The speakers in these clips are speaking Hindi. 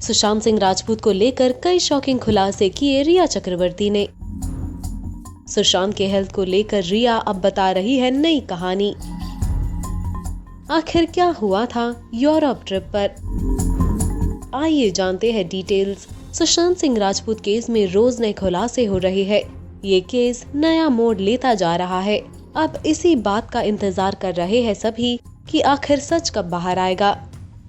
सुशांत सिंह राजपूत को लेकर कई शॉकिंग खुलासे किए रिया चक्रवर्ती ने। सुशांत के हेल्थ को लेकर रिया अब बता रही है नई कहानी। आखिर क्या हुआ था यूरोप ट्रिप पर, आइए जानते हैं डिटेल्स। सुशांत सिंह राजपूत केस में रोज नए खुलासे हो रहे हैं। ये केस नया मोड़ लेता जा रहा है। अब इसी बात का इंतजार कर रहे हैं सभी कि आखिर सच कब बाहर आएगा।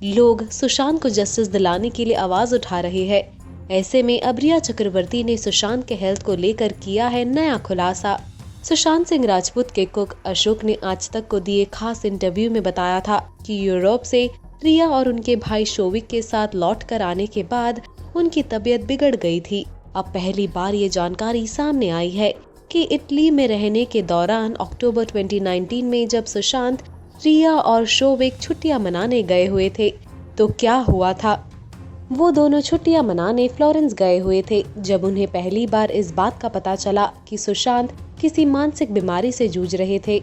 लोग सुशांत को जस्टिस दिलाने के लिए आवाज उठा रहे हैं। ऐसे में अब रिया चक्रवर्ती ने सुशांत के हेल्थ को लेकर किया है नया खुलासा। सुशांत सिंह राजपूत के कुक अशोक ने आज तक को दिए खास इंटरव्यू में बताया था कि यूरोप से रिया और उनके भाई शोविक के साथ लौट कर आने के बाद उनकी तबीयत बिगड़ गई थी। अब पहली बार ये जानकारी सामने आई है कि इटली में रहने के दौरान अक्टूबर 2019 में जब सुशांत, रिया और शोविक छुट्टियां मनाने गए हुए थे तो क्या हुआ था। वो दोनों छुट्टियां मनाने फ्लोरेंस गए हुए थे जब उन्हें पहली बार इस बात का पता चला कि सुशांत किसी मानसिक बीमारी से जूझ रहे थे।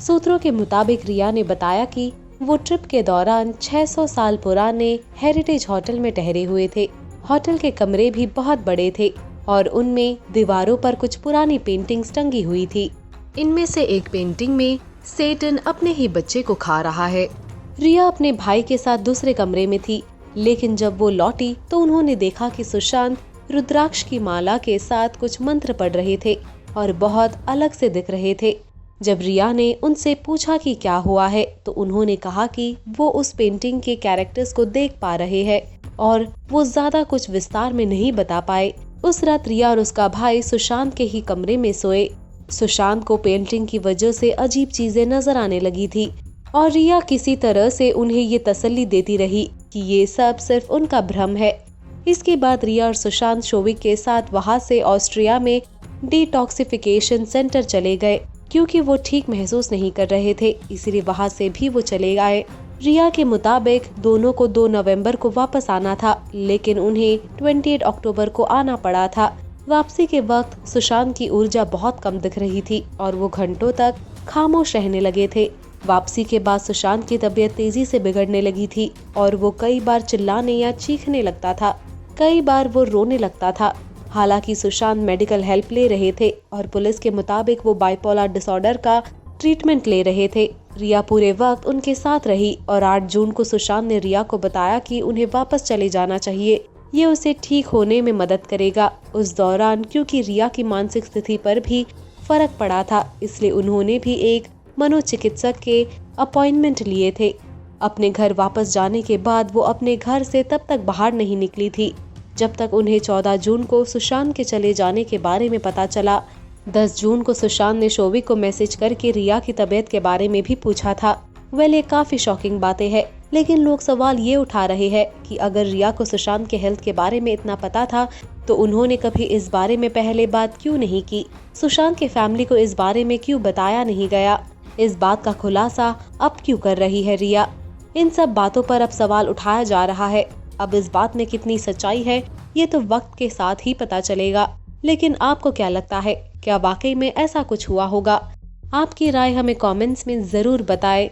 सूत्रों के मुताबिक रिया ने बताया कि वो ट्रिप के दौरान 600 साल पुराने हेरिटेज होटल में ठहरे हुए थे। होटल के कमरे भी बहुत बड़े थे और उनमें दीवारों पर कुछ पुरानी पेंटिंग्स टंगी हुई थी। इनमें से एक पेंटिंग में सेटन अपने ही बच्चे को खा रहा है। रिया अपने भाई के साथ दूसरे कमरे में थी, लेकिन जब वो लौटी तो उन्होंने देखा कि सुशांत रुद्राक्ष की माला के साथ कुछ मंत्र पढ़ रहे थे और बहुत अलग से दिख रहे थे। जब रिया ने उनसे पूछा कि क्या हुआ है तो उन्होंने कहा कि वो उस पेंटिंग के कैरेक्टर्स को देख पा रहे हैं और वो ज्यादा कुछ विस्तार में नहीं बता पाए। उस रात रिया और उसका भाई सुशांत के ही कमरे में सोए। सुशांत को पेंटिंग की वजह से अजीब चीजें नजर आने लगी थी और रिया किसी तरह से उन्हें ये तसल्ली देती रही कि ये सब सिर्फ उनका भ्रम है। इसके बाद रिया और सुशांत शोविक के साथ वहां से ऑस्ट्रिया में डिटॉक्सिफिकेशन सेंटर चले गए क्योंकि वो ठीक महसूस नहीं कर रहे थे, इसलिए वहां से भी वो चले आए। रिया के मुताबिक दोनों को 2 नवंबर को वापस आना था, लेकिन उन्हें 28 अक्टूबर को आना पड़ा था। वापसी के वक्त सुशांत की ऊर्जा बहुत कम दिख रही थी और वो घंटों तक खामोश रहने लगे थे। वापसी के बाद सुशांत की तबीयत तेजी से बिगड़ने लगी थी और वो कई बार चिल्लाने या चीखने लगता था। कई बार वो रोने लगता था। हालांकि सुशांत मेडिकल हेल्प ले रहे थे और पुलिस के मुताबिक वो बाइपोलर डिसऑर्डर का ट्रीटमेंट ले रहे थे। रिया पूरे वक्त उनके साथ रही और 8 जून को सुशांत ने रिया को बताया कि उन्हें वापस चले जाना चाहिए, ये उसे ठीक होने में मदद करेगा। उस दौरान क्योंकि रिया की मानसिक स्थिति पर भी फर्क पड़ा था, इसलिए उन्होंने भी एक मनोचिकित्सक के अपॉइंटमेंट लिए थे। अपने घर वापस जाने के बाद वो अपने घर से तब तक बाहर नहीं निकली थी जब तक उन्हें 14 जून को सुशांत के चले जाने के बारे में पता चला। 10 जून को सुशांत ने शोविक को मैसेज करके रिया की तबीयत के बारे में भी पूछा था। ये काफी शॉकिंग बातें हैं, लेकिन लोग सवाल ये उठा रहे हैं कि अगर रिया को सुशांत के हेल्थ के बारे में इतना पता था तो उन्होंने कभी इस बारे में पहले बात क्यों नहीं की। सुशांत के फैमिली को इस बारे में क्यों बताया नहीं गया। इस बात का खुलासा अब क्यों कर रही है रिया। इन सब बातों पर अब सवाल उठाया जा रहा है। अब इस बात में कितनी सच्चाई है ये तो वक्त के साथ ही पता चलेगा। लेकिन आपको क्या लगता है, क्या वाकई में ऐसा कुछ हुआ होगा? आपकी राय हमें कमेंट्स में जरूर बताएं।